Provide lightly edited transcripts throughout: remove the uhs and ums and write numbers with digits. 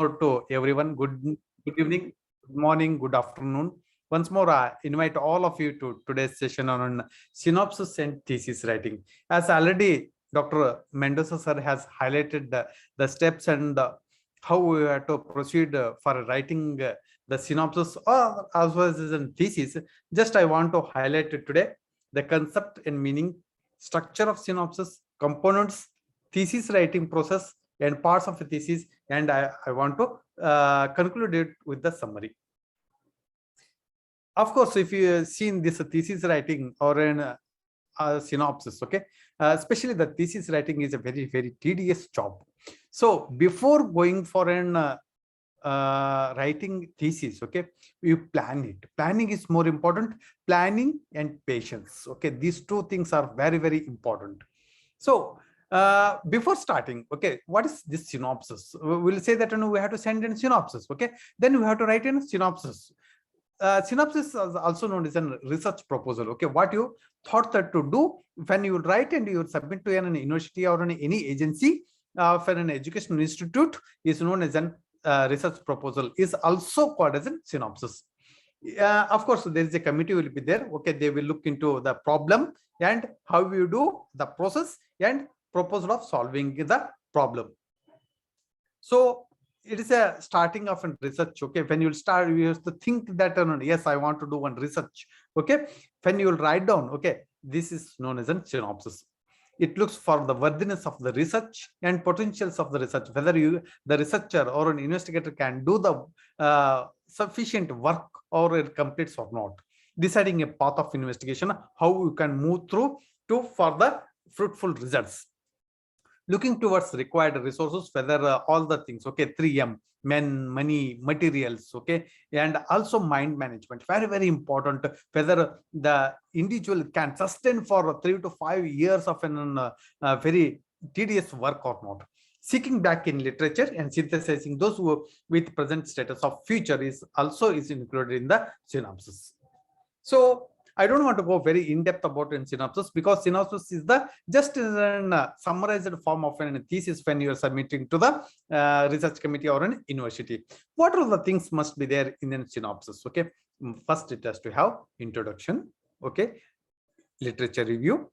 to everyone. Good evening, good morning, good afternoon. Once more, I invite all of you to today's session on synopsis and thesis writing. As already Dr. Mendoza sir has highlighted the steps and how we have to proceed for writing the synopsis or as well as a thesis. Just I want to highlight it today the concept and meaning, structure of synopsis, components, thesis writing process, and parts of a thesis, and I want to conclude it with the summary. Of course, if you seen this thesis writing or an synopsis, okay, especially the thesis writing is a very tedious job. So before going for an writing thesis, okay, you plan it. Planning is more important. Planning and patience, okay, these two things are very important. So before starting, okay, what is this synopsis? We'll say that we have to send in synopsis, okay, then we have to write in synopsis. Synopsis is also known as a research proposal, okay, what you thought that to do when you write and you submit to an university or any agency for an educational institute is known as an research proposal, is also called as a synopsis. Of course, there is a committee will be there, okay, they will look into the problem and how you do the process and proposal of solving the problem. So it is a starting of a research, okay, when you start you have to think that yes, I want to do one research, okay, when you will write down, okay, this is known as a synopsis. It looks for the worthiness of the research and potentials of the research, whether the researcher or an investigator can do the sufficient work or it completes or not, deciding a path of investigation, how you can move through to further fruitful results, looking towards required resources, whether all the things, okay, 3M, men, money, materials, okay, and also mind management, very important, whether the individual can sustain for 3 to 5 years of an very tedious work or not. Seeking back in literature and synthesizing those who with present status of future is also included in the synopsis. So I don't want to go very in depth about in synopsis, because synopsis is the just a summarized form of a thesis when you are submitting to the research committee or an university. What are the things must be there in a synopsis? Okay, first it has to have introduction, okay, literature review,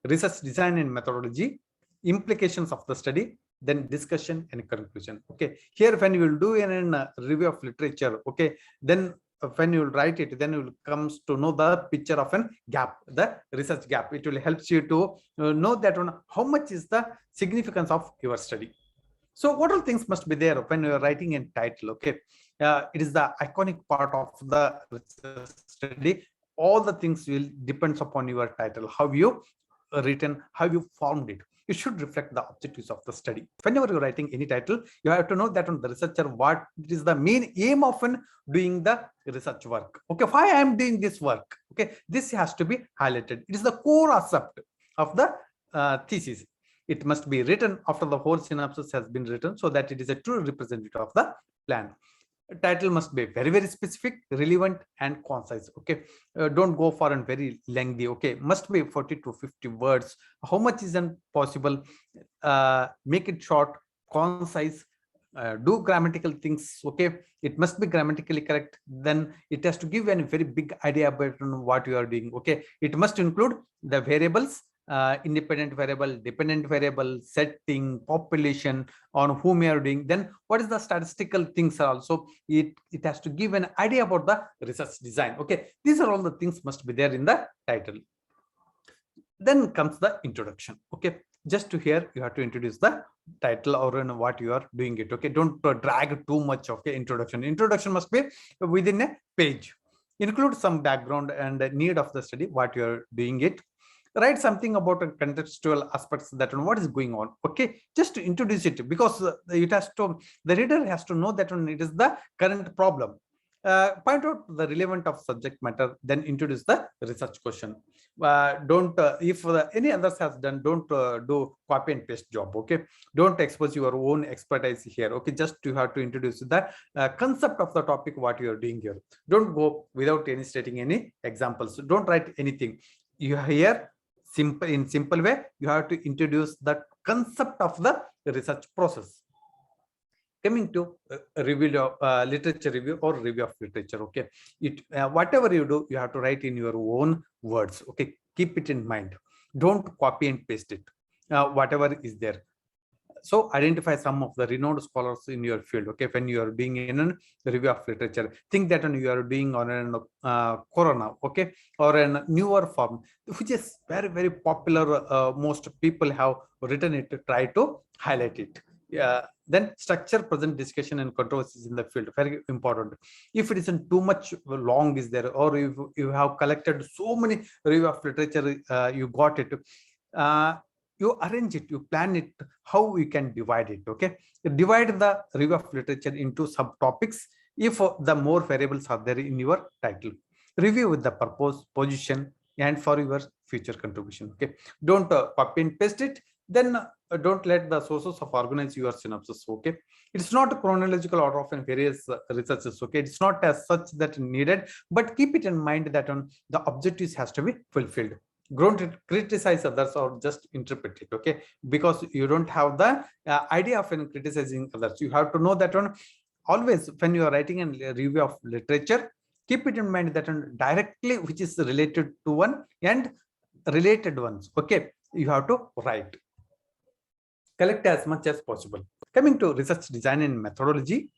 research design and methodology, implications of the study, then discussion and conclusion. Okay, here when you will do a review of literature, okay, then when you will write it, then you will comes to know the picture of a gap, the research gap. It will help you to know that how much is the significance of your study. So what all things must be there when you are writing a title? Okay, it is the iconic part of the research study. All the things will depends upon your title, how you written, how you formed it. It should reflect the objectives of the study. Whenever you're writing any title, you have to know that on the researcher what is the main aim of doing the research work. Okay, why I am doing this work? Okay, this has to be highlighted. It is the core aspect of the thesis. It must be written after the whole synopsis has been written, so that it is a true representative of the plan. Title must be very specific, relevant and concise. Okay, don't go for a very lengthy. Okay, must be 40 to 50 words. How much is possible? Make it short, concise, do grammatical things. Okay, it must be grammatically correct. Then it has to give a very big idea about what you are doing. Okay, it must include the variables, independent variable, dependent variable, setting, population, on whom you are doing. Then what is the statistical things also? It has to give an idea about the research design. Okay, these are all the things must be there in the title. Then comes the introduction. Okay, just to here you have to introduce the title or what you are doing it. Okay, don't drag too much. Okay, introduction must be within a page, include some background and need of the study, what you are doing it. Write something about a contextual aspects, that what is going on. Okay, just to introduce it, because it has to, the reader has to know that it is the current problem. Point out the relevant of subject matter, then introduce the research question. Don't if any others has done, don't do copy and paste job. Okay, don't expose your own expertise here. Okay, just you have to introduce the concept of the topic, what you are doing here. Don't go without any stating any examples. Don't write anything. You here in simple way, you have to introduce the concept of the research process. Coming to review of literature review or review of literature. Okay, it whatever you do, you have to write in your own words. Okay, keep it in mind. Don't copy and paste it. Whatever is there. So identify some of the renowned scholars in your field. Okay, when you are being in a review of literature, think that you are doing on an corona, okay, or a newer form, which is very, very popular. Most people have written it to try to highlight it. Then structure, present discussion and controversies in the field, very important. If it isn't too much long is there, or if you have collected so many review of literature, you got it. You arrange it, you plan it, how you can divide it. Okay, you divide the review of literature into subtopics if the more variables are there in your title. Review with the purpose, position, and for your future contribution. Okay, don't copy and paste it. Then don't let the sources of organize your synopsis. Okay, it's not a chronological order of various researches. Okay, it's not as such that needed, but keep it in mind that the objectives has to be fulfilled. Don't criticize others or just interpret it. Okay, because you don't have the idea of criticizing others. You have to know that always when you are writing a review of literature, keep it in mind that directly which is related to one and related ones. Okay, you have to write. Collect as much as possible. Coming to research design and methodology,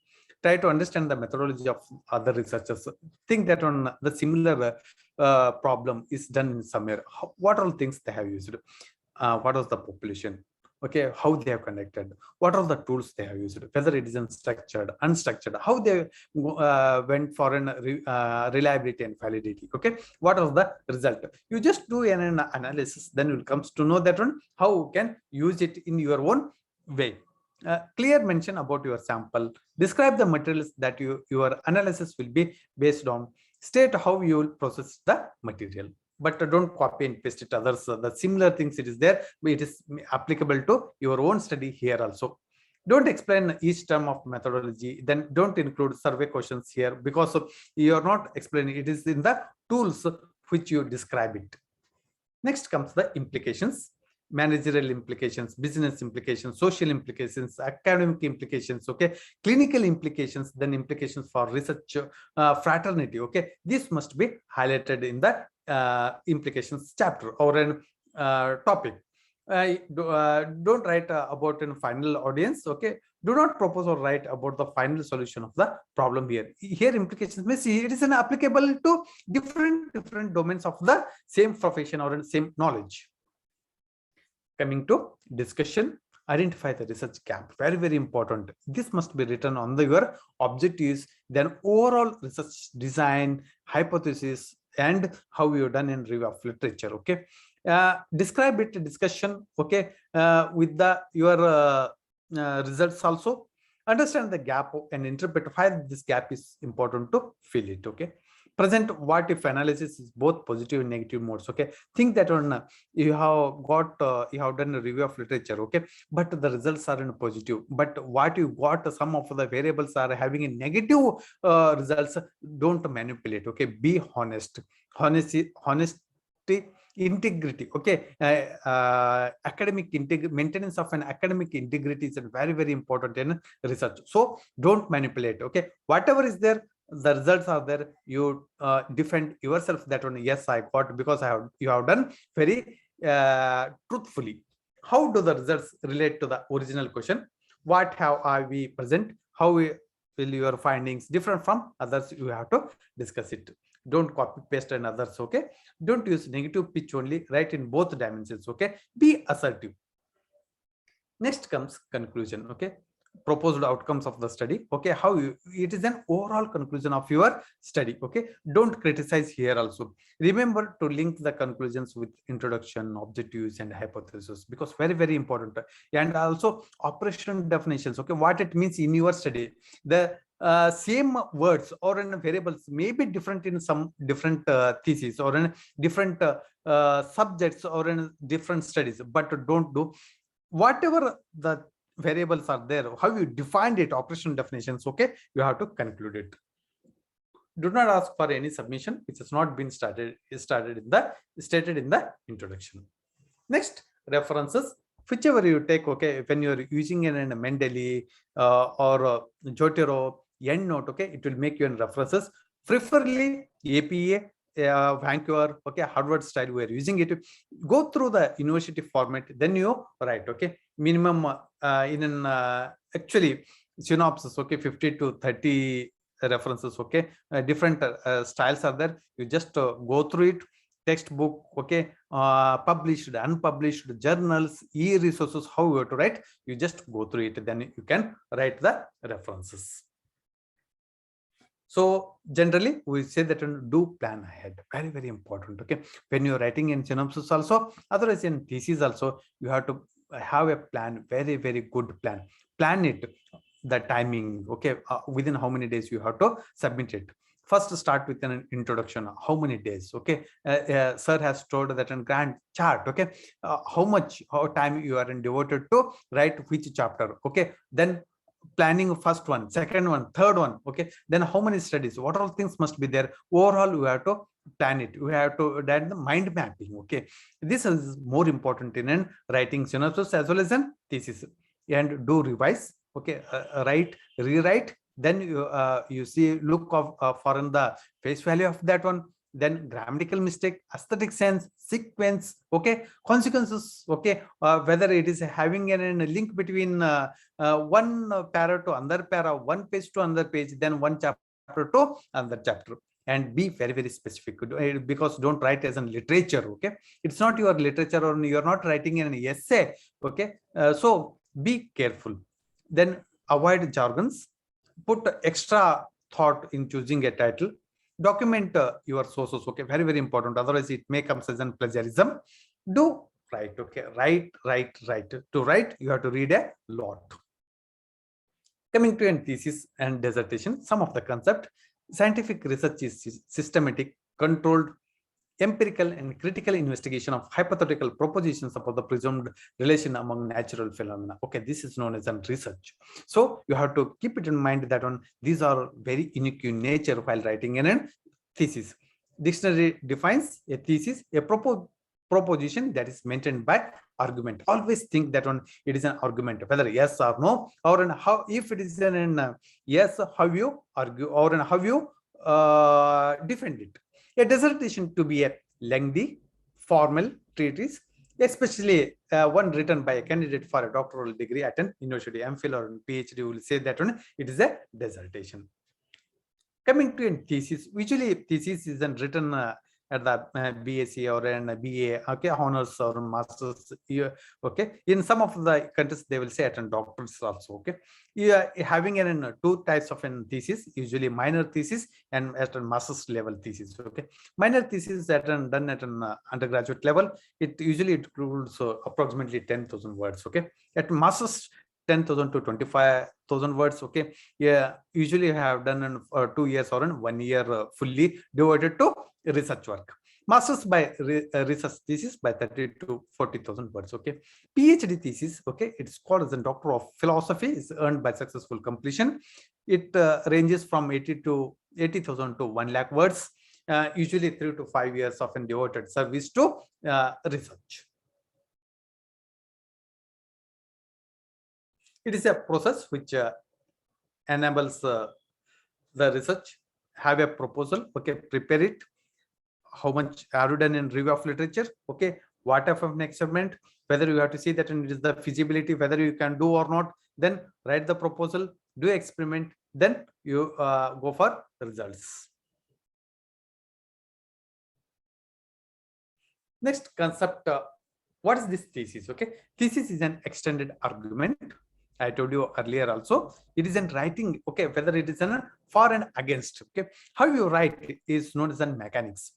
try to understand the methodology of other researchers. Think that on the similar problem is done in somewhere. What all things they have used? What was the population? Okay, how they have conducted? What are the tools they have used? Whether it is unstructured, unstructured, how they went for an reliability and validity. Okay, what was the result? You just do an analysis, then it comes to know that one how you can use it in your own way. Clear mention about your sample. Describe the materials that your analysis will be based on. State how you will process the material, but don't copy and paste it others. The similar things it is there, but it is applicable to your own study here also. Don't explain each term of methodology. Then don't include survey questions here, because you are not explaining. It is in the tools which you describe it. Next comes the implications. Managerial implications, business implications, social implications, academic implications, okay, clinical implications, then implications for research fraternity. Okay, this must be highlighted in the implications chapter or an topic. Don't write about a final audience. Okay, do not propose or write about the final solution of the problem here. Here implications means it is applicable to different domains of the same profession or same knowledge. Coming to discussion, identify the research gap. Very, very important. This must be written on your objectives, then overall research design, hypothesis, and how you've done in review of literature. Okay, describe it, discussion. Okay, with your results also. Understand the gap and interpret why this gap is important to fill it. Okay. Present what if analysis is both positive and negative modes. Okay, think that you have done a review of literature. Okay, but the results are in positive, but what you got, some of the variables are having a negative results. Don't manipulate. Okay, be honest. Honesty, integrity. Okay, academic maintenance of an academic integrity is very, very important in research. So don't manipulate. Okay, whatever is there, the results are there, you defend yourself that one. Yes, I got, because you have done very truthfully. How do the results relate to the original question? What have we present? How will your findings different from others? You have to discuss it. Don't copy paste and others. Okay, don't use negative pitch only. Write in both dimensions. Okay, be assertive. Next comes conclusion. Okay, proposed outcomes of the study. Okay, it is an overall conclusion of your study. Okay, don't criticize here also. Remember to link the conclusions with introduction, objectives, and hypothesis, because very, very important. And also operational definitions. Okay, what it means in your study. The same words or in variables may be different in some different theses or in different subjects or in different studies, but don't do whatever the variables are there, how you defined it, operational definitions. Okay, you have to conclude it. Do not ask for any submission which has not been stated in the introduction. Next, references. whichever you take, okay, when you're using an Mendeley or Jotero, EndNote, okay, it will make you in references, preferably APA, Vancouver, okay, Harvard style, we are using it. Go through the university format, then you write, okay, minimum in an actually synopsis, okay, 50 to 30 references, okay, different styles are there. You just go through it, textbook, okay, published, unpublished, journals, e-resources, how you have to write, you just go through it, then you can write the references. So generally we say that do plan ahead, very, very important, okay, when you're writing in synopsis also, otherwise in thesis also, you have to have a plan, very, very good plan it, the timing, okay, within how many days you have to submit it. First start with an introduction, how many days, okay, sir has told that in grand chart, okay, how time you are devoted to write which chapter, okay, then planning first one, second one, third one, okay, then how many studies, what all things must be there, overall you have to plan it, you have to do the mind mapping, okay, this is more important in writing synopsis as well as in thesis. And do revise, okay, write, rewrite, then you see, look of for in the face value of that one, then grammatical mistake, aesthetic sense, sequence, okay, consequences, okay, whether it is having a link between one para to another para, one page to another page, then one chapter to another chapter. And be very, very specific, because don't write as in literature, okay, it's not your literature, or you're not writing an essay, okay, so be careful. Then avoid jargons, put extra thought in choosing a title, document your sources, okay, very, very important, otherwise it may come as an plagiarism. Do write, okay, write. To write, you have to read a lot. Coming to a thesis and dissertation, some of the concept. Scientific research is systematic, controlled, empirical and critical investigation of hypothetical propositions about the presumed relation among natural phenomena. Okay, this is known as a research. So you have to keep it in mind that these are very unique in nature while writing in a thesis. Dictionary defines a thesis, a proposition that is maintained by argument. Always think that it is an argument, whether yes or no, or how, if it is an yes, how you argue, or how you defend it. A dissertation to be a lengthy, formal treatise, especially one written by a candidate for a doctoral degree at an university, MPhil or PhD, will say that it is a dissertation. Coming to a thesis, usually thesis is written at the BSc or an BA, okay, honors or masters, okay. In some of the countries, they will say at an doctorate also, okay. Yeah, having two types of thesis, usually minor thesis and at a master's level thesis, okay. Minor thesis done at an undergraduate level, it usually includes approximately 10,000 words, okay. At master's, 10,000 to 25,000 words, okay. Yeah, usually have done in 2 years or in 1 year fully devoted to research work. Masters by research thesis by 30 to 40,000 words, okay. PhD thesis, okay, it's called as a Doctor of Philosophy, is earned by successful completion. It ranges from 80,000 to 1 lakh words, usually 3 to 5 years of devoted service to research. It is a process which enables the research, have a proposal, okay, prepare it, how much are you done in review of literature, okay, what type of an experiment, whether you have to see that it is the feasibility, whether you can do or not, then write the proposal, do experiment, then you go for results. Next concept, what is this thesis, okay? Thesis is an extended argument. I told you earlier also, it is in writing, okay, whether it is an for and against, okay. How you write is known as an mechanics.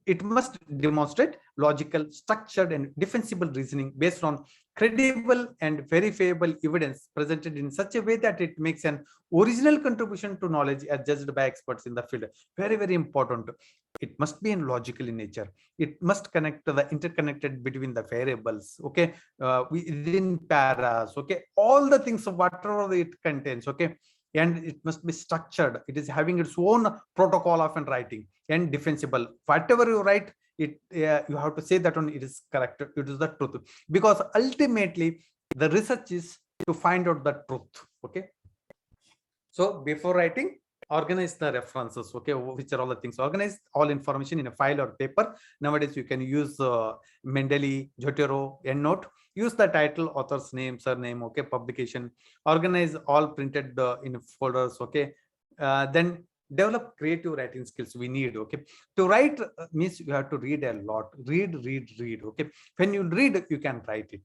It must demonstrate logical, structured, and defensible reasoning based on credible and verifiable evidence presented in such a way that it makes an original contribution to knowledge as judged by experts in the field. Very, very important. It must be in logical in nature. It must connect to the interconnected between the variables, okay, within paras, okay, all the things of whatever it contains, okay. and it must be structured. It is having its own protocol of writing and defensible. Whatever you write, it you have to say that one it is correct, it is the truth, because ultimately the research is to find out the truth. Okay, so before writing, organize the references, okay, which are all the things. Organize all information in a file or paper. Nowadays you can use Mendeley, Zotero, EndNote. Use the title, author's name, surname, okay, publication. Organize all printed in folders, okay. Then develop creative writing skills we need. Okay, to write means you have to read a lot. Read. Okay, when you read, you can write it.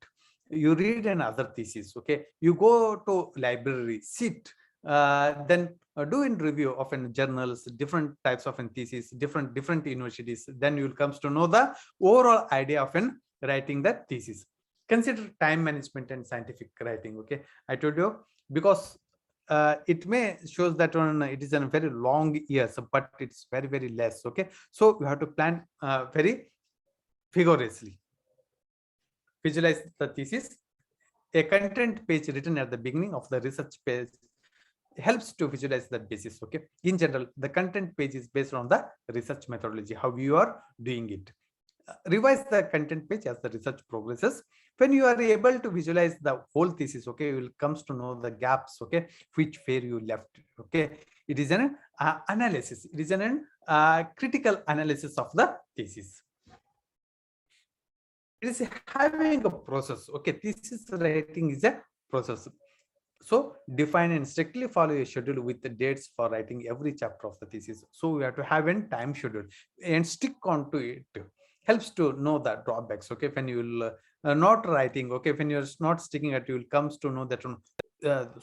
You read another thesis. Okay, you go to library, sit, then do in review of in journals, different types of theses, different universities. Then you will comes to know the overall idea of writing that thesis. Consider time management and scientific writing. Okay, I told you, because it may shows that it is a very long years, but it's very less. Okay, so you have to plan very vigorously. Visualize the thesis. A content page written at the beginning of the research page helps to visualize that basis. Okay, in general, the content page is based on the research methodology, how you are doing it. Revise the content page as the research progresses. When you are able to visualize the whole thesis, okay, you will comes to know the gaps, okay, which where you left. Okay, it is an analysis, it is an critical analysis of the thesis. It is having a process. Okay, thesis writing is a process. So define and strictly follow a schedule with the dates for writing every chapter of the thesis. So we have to have a time schedule and stick on to it. Helps to know the drawbacks. Okay, when you will not writing, okay, when you're not sticking at, you will comes to know that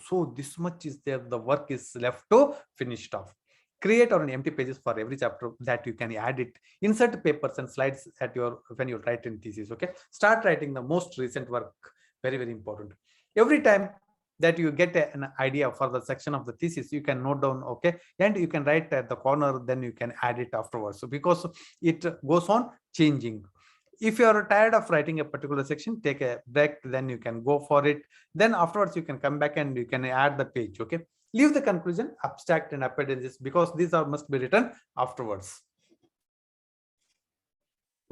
so this much is there, the work is left to finished off. Create or an empty pages for every chapter that you can add it. Insert papers and slides at your when you write in thesis. Okay, start writing the most recent work. Very important. Every time that you get an idea for the section of the thesis, you can note down, okay, and you can write at the corner, then you can add it afterwards. So because it goes on changing. If you are tired of writing a particular section, take a break, then you can go for it. Then afterwards you can come back and you can add the page. Okay, leave the conclusion, abstract and appendices, because these are must be written afterwards.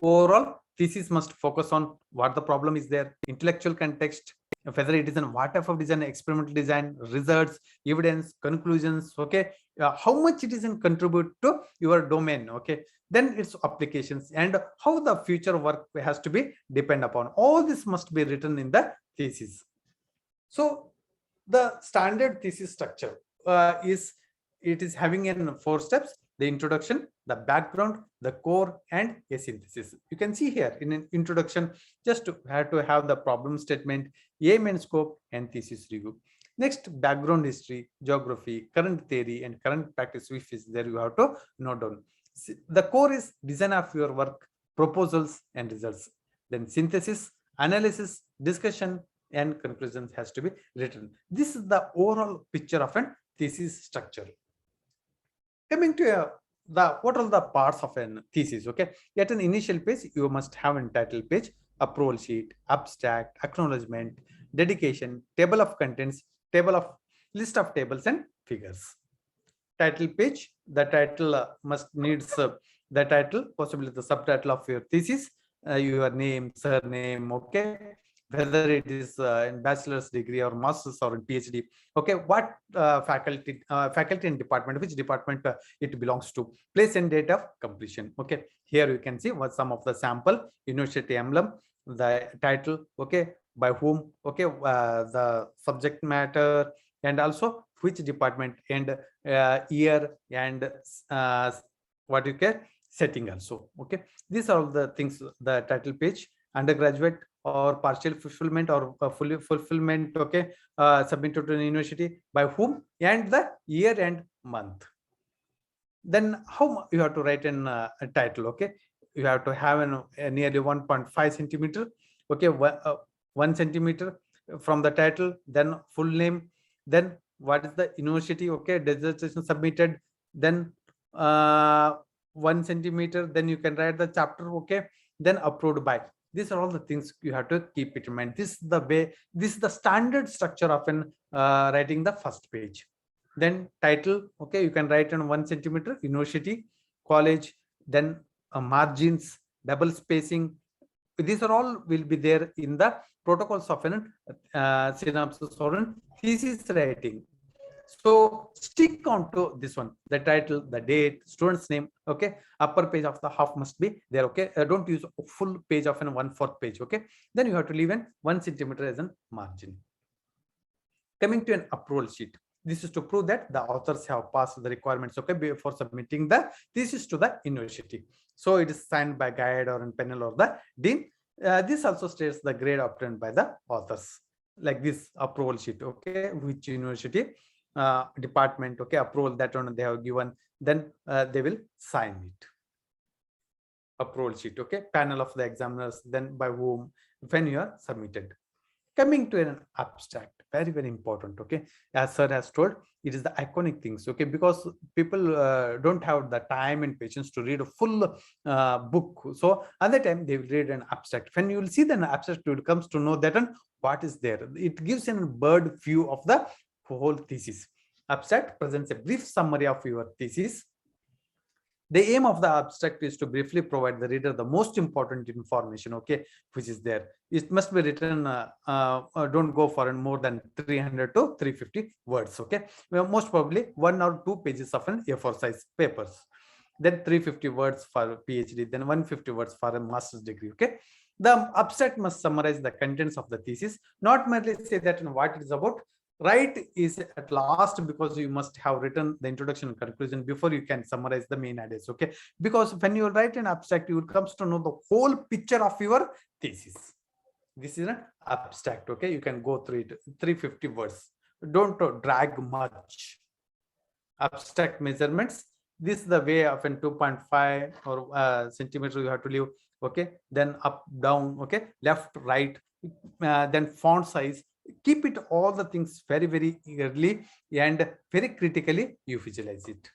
Overall, thesis must focus on what the problem is there, intellectual context, whether it is in what type of design, experimental design, results, evidence, conclusions. Okay, how much it is in contribute to your domain. Okay, then its applications and how the future work has to be depend upon. All this must be written in the thesis. So the standard thesis structure is having in 4 steps: the introduction, the background, the core, and a synthesis. You can see here in an introduction, just have to have the problem statement, aim and scope, and thesis review. Next, background history, geography, current theory, and current practice, which is there you have to note down. The core is design of your work, proposals, and results. Then synthesis, analysis, discussion, and conclusions has to be written. This is the overall picture of a thesis structure. Coming to what are the parts of a thesis? Okay, at an initial page, you must have a title page, approval sheet, abstract, acknowledgement, dedication, table of contents, list of tables and figures. Title page, the title must needs the title, possibly the subtitle of your thesis, your name, surname, okay, whether it is in bachelor's degree or master's or in PhD. Okay, what faculty and department, which department it belongs to, place and date of completion. Okay, here you can see what some of the sample: university emblem, the title, okay, by whom, okay, the subject matter, and also which department, and year, and what you can setting also. Okay, these are all the things. The title page, undergraduate or partial fulfillment or fully fulfillment, okay, submitted to an university, by whom, and the year and month. Then how you have to write in a title. Okay, you have to have nearly 1.5 centimeter, okay, 1 centimeter from the title, then full name, then what is the university, okay, dissertation submitted, then 1 centimeter, then you can write the chapter, okay, then approved by. These are all the things you have to keep it in mind. This is the way, this is the standard structure of writing the first page. Then title, okay, you can write on 1 centimeter, university, college, then margins, double spacing. These are all will be there in the protocols of an synopsis or an thesis writing. So stick on to this one, the title, the date, student's name, okay. Upper page of the half must be there, okay. Don't use a full page of an 1/4 page, okay. Then you have to leave in 1 centimeter as a margin. Coming to an approval sheet. This is to prove that the authors have passed the requirements, okay, before submitting the thesis to the university. So it is signed by guide or in panel or the dean. This also states the grade obtained by the authors, like this approval sheet, okay, which university, department, okay, approval that one they have given, then they will sign it. Approval sheet, okay, panel of the examiners, then by whom, when you are submitted. Coming to an abstract, very, very important, okay. As sir has told, it is the iconic things, okay, because people don't have the time and patience to read a full book. So at that time, they will read an abstract. When you will see the abstract, you will comes to know that and what is there. It gives a bird view of the whole thesis. Abstract presents a brief summary of your thesis. The aim of the abstract is to briefly provide the reader the most important information, okay, which is there. It must be written, don't go for more than 300 to 350 words, okay. Well, most probably 1 or 2 pages of an A4 size papers. Then 350 words for PhD, then 150 words for a master's degree, okay. The abstract must summarize the contents of the thesis, not merely say that what it is about. Write is at last, because you must have written the introduction and conclusion before you can summarize the main ideas, okay. Because when you write an abstract, you will comes to know the whole picture of your thesis. This is an abstract, okay. You can go through it, 350 words. Don't drag much. Abstract measurements. This is the way of an 2.5 or centimeter you have to leave, okay. Then up, down, okay, left, right, then font size. Keep it all the things very, very early and very critically you visualize it.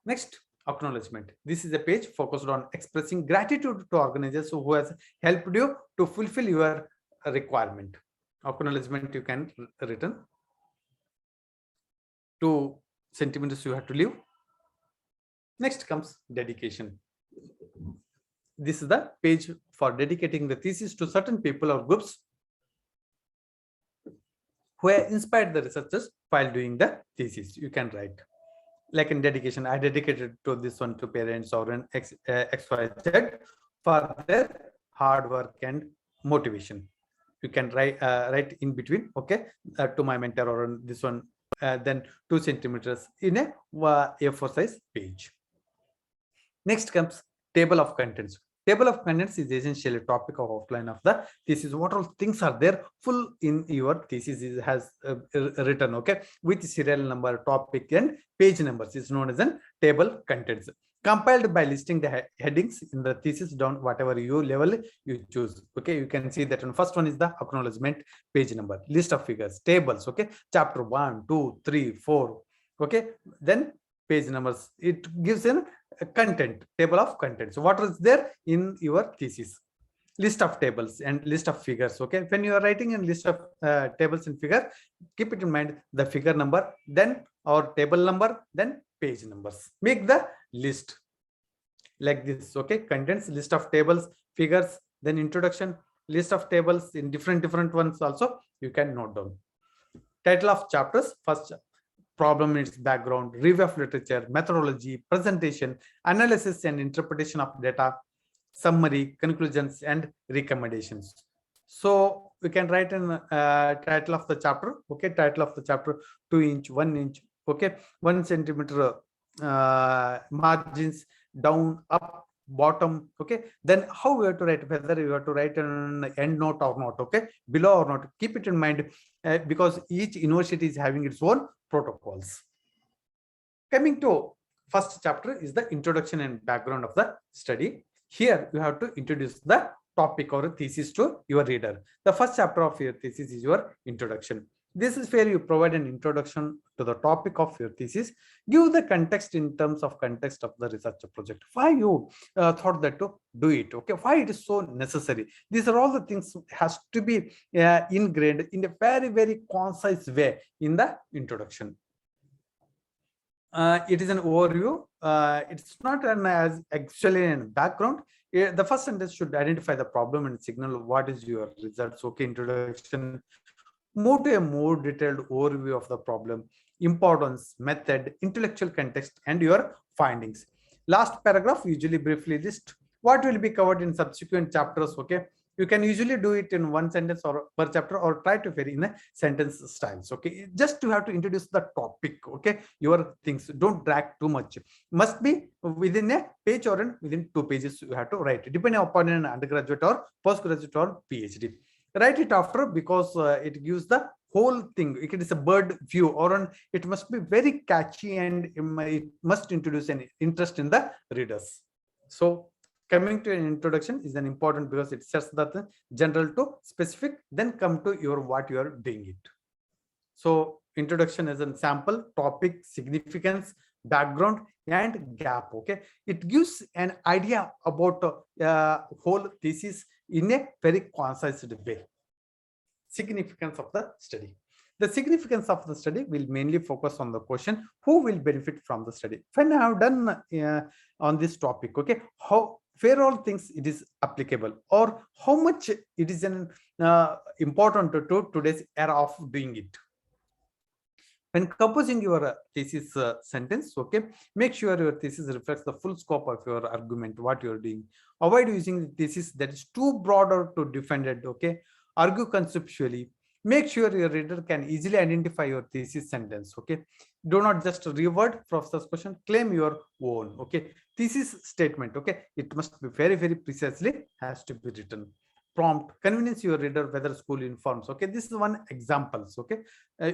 Next, acknowledgement. This is a page focused on expressing gratitude to organizers who has helped you to fulfill your requirement. Acknowledgement you can written 2 centimeters you have to leave. Next comes dedication. This is the page for dedicating the thesis to certain people or groups who have inspired the researchers while doing the thesis. You can write like in dedication, I dedicated to this one to parents or an XYZ for their hard work and motivation. You can write right in between, okay, to my mentor or on this one, then 2 centimeters in a A4 size page. Next comes table of contents. Table of contents is essentially a topic of outline of the thesis. What all things are there full in your thesis has written, okay, with serial number, topic and page numbers is known as a table contents. Compiled by listing the headings in the thesis down whatever you level you choose, okay. You can see that on first one is the acknowledgement, page number, list of figures, tables, okay, chapter 1, 2, 3, 4, okay, then page numbers. It gives a content, table of contents. So what is there in your thesis? List of tables and list of figures, okay. When you are writing a list of tables and figure, keep it in mind the figure number, then or table number, then page numbers. Make the list like this, okay. Contents, list of tables, figures, then introduction, list of tables in different ones also you can note down. Title of chapters, first problem, its background, review of literature, methodology, presentation, analysis and interpretation of data, summary, conclusions and recommendations. So we can write an title of the chapter, okay. Title of the chapter, 2 inch, 1 inch, okay, 1 centimeter margins, down, up, bottom, okay. Then how we have to write, whether you have to write an end note or not, okay, below or not. Keep it in mind because each university is having its own protocols. Coming to first chapter is the introduction and background of the study. Here you have to introduce the topic or thesis to your reader. The first chapter of your thesis is your introduction. This is where you provide an introduction to the topic of your thesis. Give the context in terms of context of the research project. Why you thought that to do it, okay? Why it is so necessary? These are all the things has to be ingrained in a very, very concise way in the introduction. it is an overview. It's not an as actually in background. The first sentence should identify the problem and signal what is your results. Okay, introduction. Move to a more detailed overview of the problem, importance, method, intellectual context, and your findings. Last paragraph usually briefly list what will be covered in subsequent chapters. Okay, you can usually do it in one sentence or per chapter, or try to vary in a sentence styles. Okay, just you have to introduce the topic. Okay, your things, don't drag too much. Must be within a page or within 2 pages you have to write, depending upon an undergraduate or postgraduate or PhD. Write it after, because it gives the whole thing. It is a bird view, or it must be very catchy, and it must introduce an interest in the readers. So coming to an introduction is an important, because it sets the general to specific, then come to your what you are doing it. So introduction is a sample, topic, significance, background, and gap. Okay, it gives an idea about whole thesis in a very concise way. Significance of the study. The significance of the study will mainly focus on the question, who will benefit from the study. When I have done on this topic, okay, how, where all things it is applicable, or how much it is an important to today's era of doing it. When composing your thesis sentence, okay, make sure your thesis reflects the full scope of your argument, what you're doing. Avoid using the thesis that is too broad or to defend it. Okay, argue conceptually. Make sure your reader can easily identify your thesis sentence. Okay, do not just reword professor's question, claim your own. Okay, thesis statement. Okay, it must be very, very precisely has to be written. Prompt, convince your reader whether school informs. Okay, this is one examples. Okay,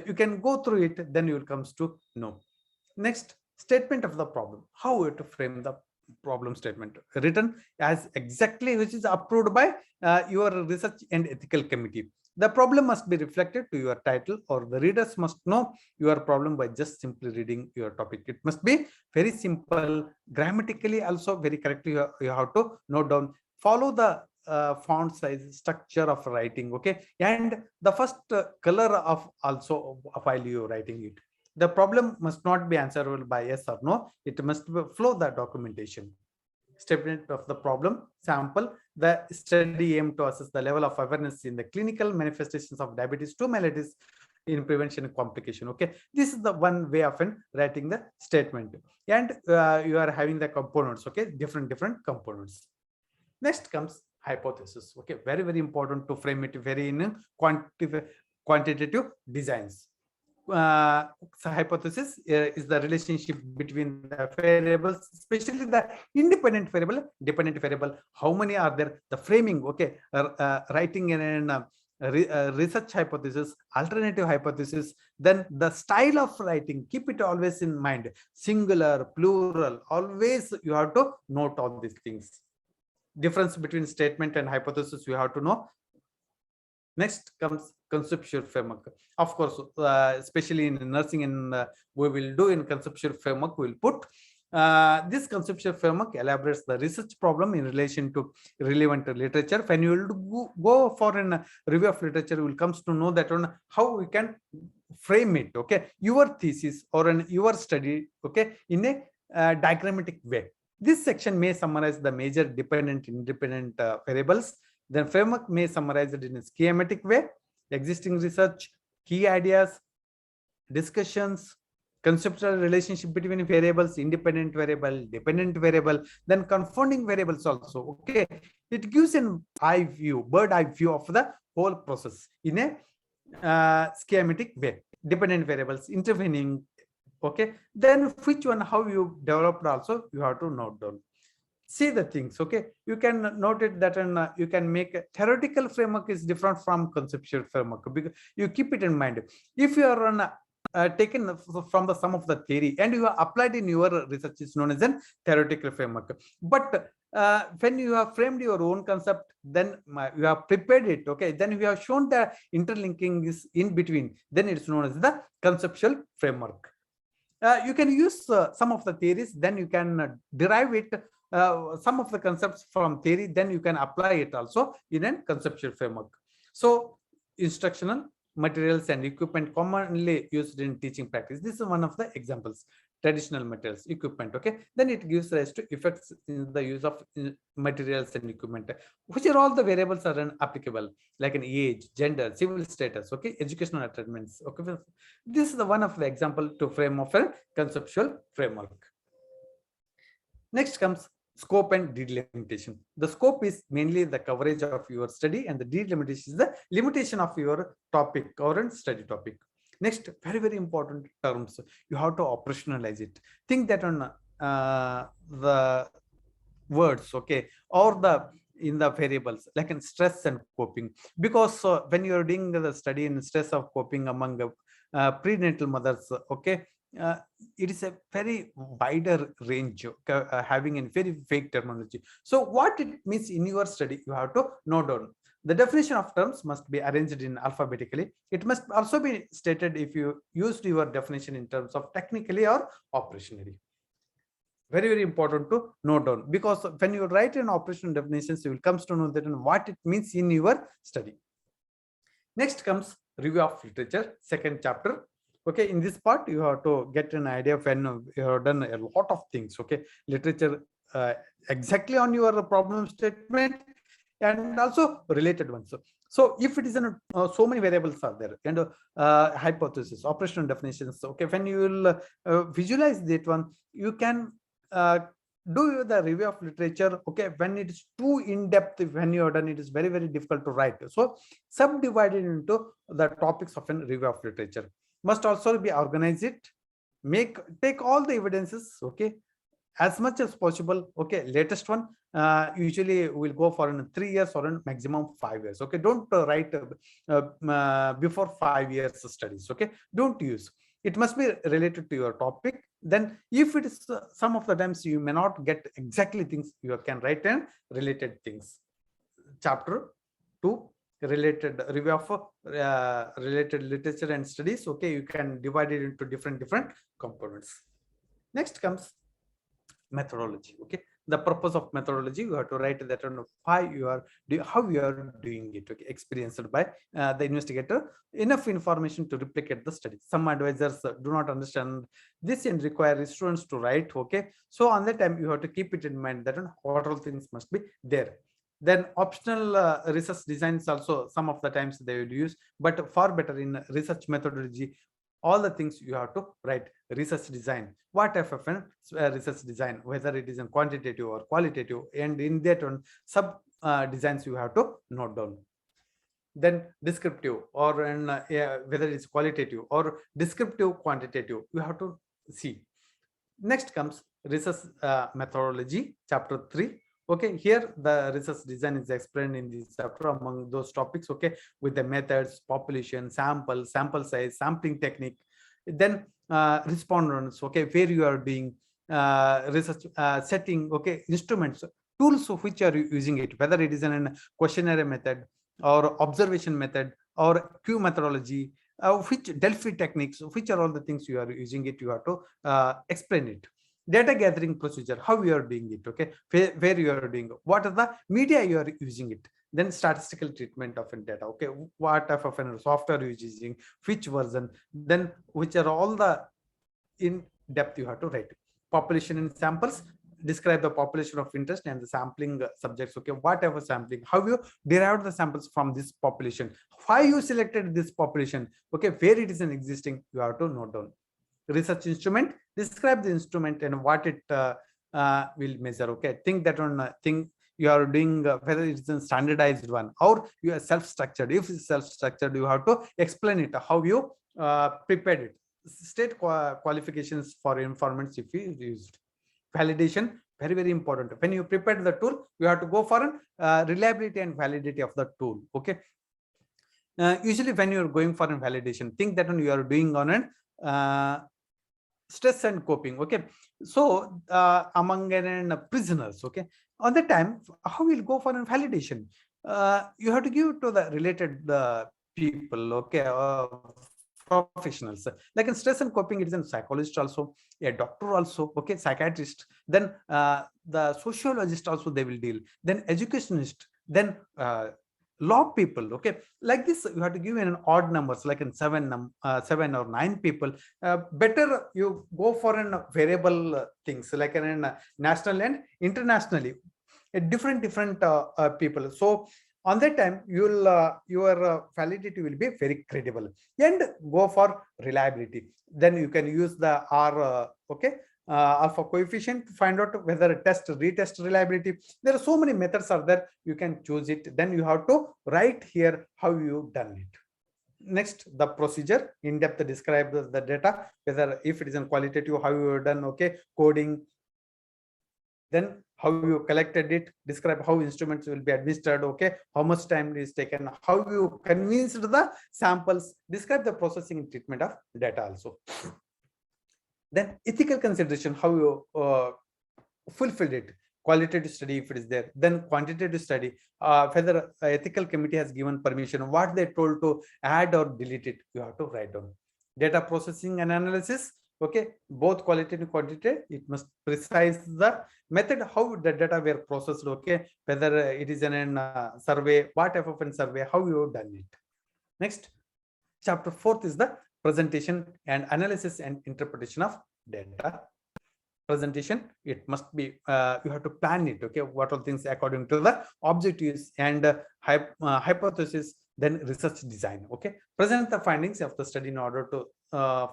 you can go through it, then you will comes to know. Next, statement of the problem. How to frame the problem statement, written as exactly which is approved by your research and ethical committee. The problem must be reflected to your title, or the readers must know your problem by just simply reading your topic. It must be very simple, grammatically also very correct. You have to note down, follow the font size, structure of writing. Okay, and the first color of also while you writing it. The problem must not be answerable by yes or no. It must flow the documentation. Statement of the problem, sample. The study aimed to assess the level of awareness in the clinical manifestations of diabetes to mellitus in prevention complication. Okay, this is the one way of writing the statement, and you are having the components. Okay, different components. Next comes hypothesis. Okay, very, very important to frame it very in quantitative designs. So hypothesis is the relationship between the variables, especially the independent variable, dependent variable. How many are there? The framing. Okay, writing in research hypothesis, alternative hypothesis, then the style of writing, keep it always in mind. Singular, plural, always you have to note all these things. Difference between statement and hypothesis you have to know. Next comes conceptual framework. Of course, especially in nursing, and we will do in conceptual framework, we will put this conceptual framework elaborates the research problem in relation to relevant literature. When you will go for a review of literature, you will comes to know that on how we can frame it. Okay, your thesis or your study. Okay, in a diagrammatic way. This section may summarize the major dependent, independent variables. Then framework may summarize it in a schematic way, existing research, key ideas, discussions, conceptual relationship between variables, independent variable, dependent variable, then confounding variables also. Okay, it gives an eye view, bird eye view of the whole process in a schematic way. Dependent variables, intervening. Okay, then which one, how you developed also you have to note down. See the things. Okay, you can note it that you can make a theoretical framework is different from conceptual framework, because you keep it in mind. If you are on taken from the sum of the theory and you have applied in your research, is known as a theoretical framework. But when you have framed your own concept, then you have prepared it. Okay, then you have shown the interlinking is in between, then it's known as the conceptual framework. You can use some of the theories, then you can derive it, some of the concepts from theory, then you can apply it also in a conceptual framework. So instructional materials and equipment commonly used in teaching practice. This is one of the examples. traditional materials, equipment. Okay, then it gives rise to effects in the use of materials and equipment, which are all the variables are applicable, like an age, gender, civil status, okay, educational attainments. Okay, this is the one of the example to frame of a conceptual framework. Next comes scope and delimitation. The scope is mainly the coverage of your study, and the delimitation is the limitation of your topic or study topic. Next, very, very important terms, you have to operationalize it. Think that on the words, okay, or the in the variables like in stress and coping, because when you're doing the study in stress of coping among prenatal mothers, okay, uh, it is a very wider range, having a very vague terminology. So what it means in your study, you have to note down. The definition of terms must be arranged in alphabetically. It must also be stated if you used your definition in terms of technically or operationally. Very, very important to note down, because when you write in operational definitions, you will come to know that what it means in your study. Next comes review of literature, second chapter. Okay, in this part, you have to get an idea of when you have done a lot of things. Okay, literature exactly on your problem statement and also related ones. So if it is in so many variables are there, and hypothesis, operational definitions. Okay, when you will visualize that one, you can do the review of literature. Okay, when it is too in-depth, when you are done, it is very, very difficult to write. So subdivided into the topics of a review of literature. Must also be organized it, take all the evidences, okay, as much as possible. Okay, latest one usually will go for 3 years or a maximum 5 years. Okay, don't write before 5 years studies. Okay, don't use. It must be related to your topic. Then if it is some of the times you may not get exactly things, you can write in related things. Chapter 2, related review of related literature and studies. Okay, you can divide it into different components. Next comes methodology. Okay, the purpose of methodology, you have to write that on why you are how you are doing it. Okay, experienced by the investigator, enough information to replicate the study. Some advisors do not understand this and require students to write. Okay, so on that time you have to keep it in mind that what all things must be there. Then optional research designs also some of the times they will use, but far better in research methodology, all the things you have to write. Research design, what type of research design, whether it is in quantitative or qualitative, and in that one sub designs you have to note down. Then descriptive, or whether it's qualitative or descriptive quantitative, you have to see. Next comes research methodology, chapter 3. Okay, here the research design is explained in this chapter among those topics. Okay, with the methods, population, sample size, sampling technique. Then respondents. Okay, where you are doing research setting. Okay, instruments, tools of which are you using it, whether it is an questionnaire method or observation method or Q methodology, which Delphi techniques, which are all the things you are using it, you have to explain it. Data gathering procedure, how you are doing it. Okay, where you are doing, what are the media you are using it. Then statistical treatment of data. Okay, what type of software you are using, which version, then which are all the in depth you have to write. Population and samples, describe the population of interest and the sampling subjects. Okay, whatever sampling, how you derived the samples from this population, why you selected this population. Okay, where it is an existing, you have to note down. Research instrument, describe the instrument and what it will measure. Okay, think that on thing you are doing, whether it's a standardized one or you are self-structured. If it's self-structured, you have to explain it, how you prepared it. State qualifications for informants if you used. Validation, very, very important. When you prepare the tool, you have to go for reliability and validity of the tool. Okay, usually when you're going for a validation, think that you are doing on an stress and coping. Okay, so among prisoners, okay, on the time, how will go for a validation? You have to give to the related people. Okay, professionals, like in stress and coping, it is a psychologist also, a doctor also. Okay, psychiatrist, then the sociologist also they will deal, then educationist, then lot of people, okay, like this you have to give an odd numbers like in 7 or 9 people. Better you go for an variable things like in national and internationally, different people. So on that time your validity will be very credible, and go for reliability. Then you can use the R, okay, alpha coefficient to find out whether retest reliability. There are so many methods are there, you can choose it. Then you have to write here how you done it. Next, the procedure in depth describe the data, whether if it is in qualitative, how you done, okay, coding, then how you collected it, describe how instruments will be administered, okay, how much time is taken, how you convinced the samples, describe the processing and treatment of data also. Then ethical consideration, how you fulfilled it, qualitative study if it is there, then quantitative study, whether ethical committee has given permission, what they told to add or delete it, you have to write down. Data processing and analysis, okay, both qualitative and quantitative, it must precise the method how the data were processed, okay, whether it is in a survey, what type of a survey, how you have done it. Next, chapter 4th is the presentation and analysis and interpretation of data. Presentation, it must be you have to plan it, okay, what are things according to the objectives and hypothesis, then research design, okay, present the findings of the study in order to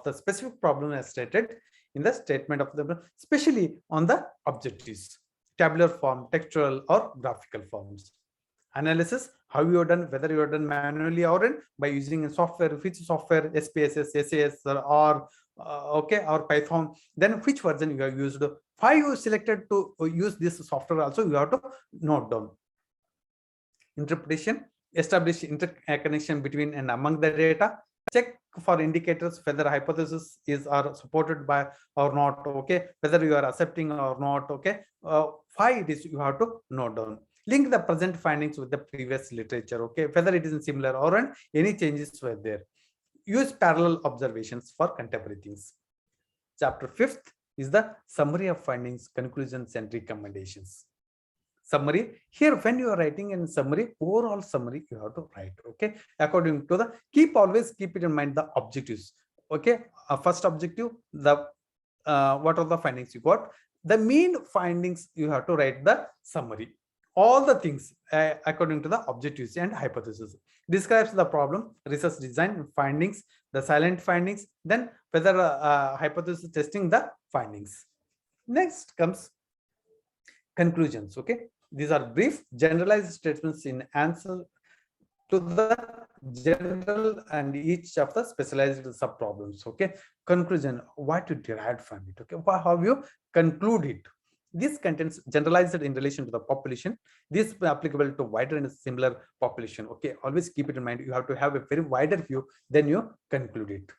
the specific problem as stated in the statement of the, especially on the objectives, tabular form, textual or graphical forms. Analysis, how you have done, whether you have done manually or by using a software, which software, SPSS, SAS or okay, or Python, then which version you have used, why you selected to use this software also you have to note down. Interpretation, establish interconnection between and among the data, check for indicators whether hypothesis is are supported by or not, okay, whether you are accepting or not, okay, why it is you have to note down. Link the present findings with the previous literature, okay, whether it is similar or any changes were there. Use parallel observations for contemporary things. Chapter 5th is the summary of findings, conclusions and recommendations. Summary, here when you are writing in summary, overall summary you have to write, okay, according to the always keep it in mind the objectives, okay. First objective, the what are the findings you got, the main findings you have to write the summary, all the things according to the objectives and hypothesis, describes the problem, research design, findings, the silent findings, then whether hypothesis testing the findings. Next comes conclusions, okay. These are brief generalized statements in answer to the general and each of the specialized sub problems, okay. Conclusion, what you derived from it, okay, how you conclude it. This contains generalized in relation to the population. This is applicable to wider and similar population, okay. Always keep it in mind, you have to have a very wider view, then you conclude it.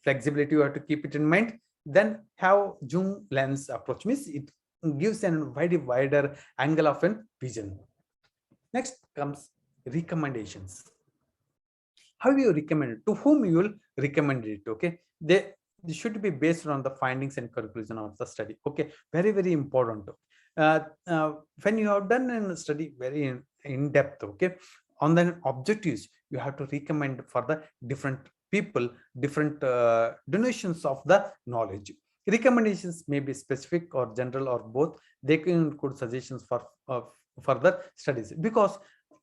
Flexibility, you have to keep it in mind. Then have zoom lens approach, means it gives a wider angle of an vision. Next comes recommendations. How you recommend it, to whom you will recommend it, okay. They should be based on the findings and conclusion of the study, okay. Very important. When you have done a study very in depth, okay, on the objectives, you have to recommend for the different people, different donations of the knowledge. Recommendations may be specific or general or both. They can include suggestions for further studies, because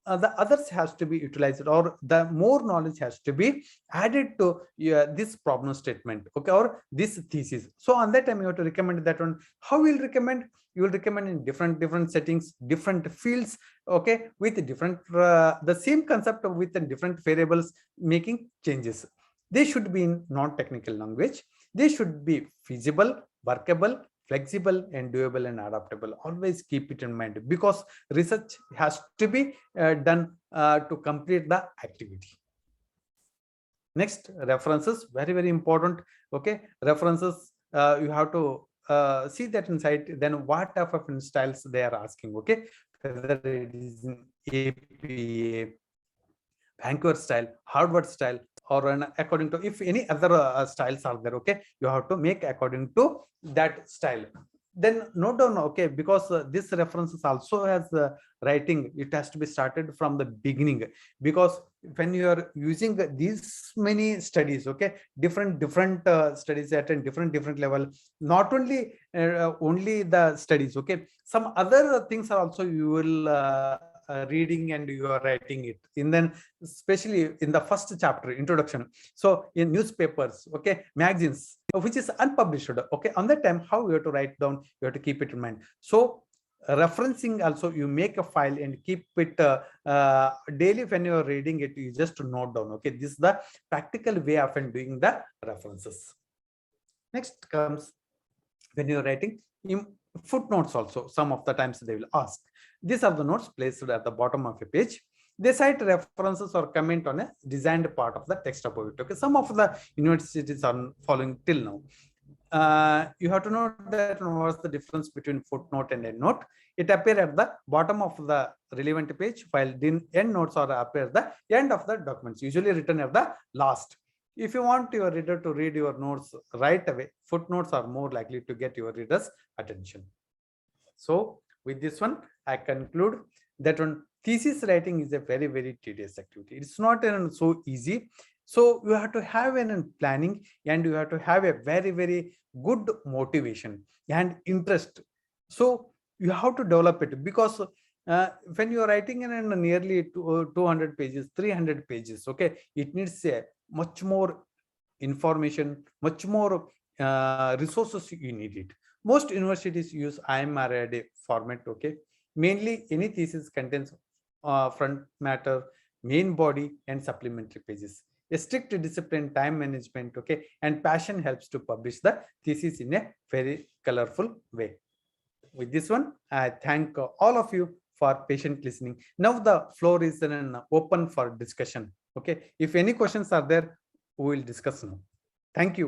the others has to be utilized, or the more knowledge has to be added to this problem statement, okay, or this thesis. So on that time you have to recommend that one. How will recommend? You will recommend in different settings, different fields, okay, with different the same concept with different variables, making changes. They should be in non-technical language. They should be feasible, workable, flexible and doable and adaptable. Always keep it in mind, because research has to be done to complete the activity. Next, references, very important, okay. References, you have to see that inside, then what type of styles they are asking, okay, whether it is in APA, Vancouver style, Harvard style, or according to, if any other styles are there, okay, you have to make according to that style. then note down, okay, because this references also has writing, it has to be started from the beginning, because when you are using these many studies, okay, different studies at a different level, not only only the studies, okay, some other things are also you will reading and you are writing it in, then especially in the first chapter, introduction. So in newspapers, okay, magazines, which is unpublished, okay, on that time how you have to write down, you have to keep it in mind. So referencing also, you make a file and keep it daily. When you are reading it, you just note down, okay, this is the practical way of doing the references. Next comes, when you're writing in footnotes also, some of the times they will ask, these are the notes placed at the bottom of a page. They cite references or comment on a designed part of the text above it. Okay, some of the universities are following till now. You have to know that what's the difference between footnote and endnote. It appears at the bottom of the relevant page, while the endnotes are appear at the end of the documents, usually written at the last. If you want your reader to read your notes right away, footnotes are more likely to get your reader's attention. So with this one, I conclude that one, thesis writing is a very tedious activity. It's not so easy. So you have to have an planning, and you have to have a very good motivation and interest. So you have to develop it, because when you are writing in nearly 200 pages, 300 pages, okay, it needs a much more information, much more resources you need it. Most universities use IMRAD format, okay. Mainly any thesis contains front matter, main body, and supplementary pages. A strict discipline, time management, okay, and passion helps to publish the thesis in a very colorful way. With this one, I thank all of you for patient listening. Now the floor is open for discussion. Okay, if any questions are there, we will discuss now. Thank you.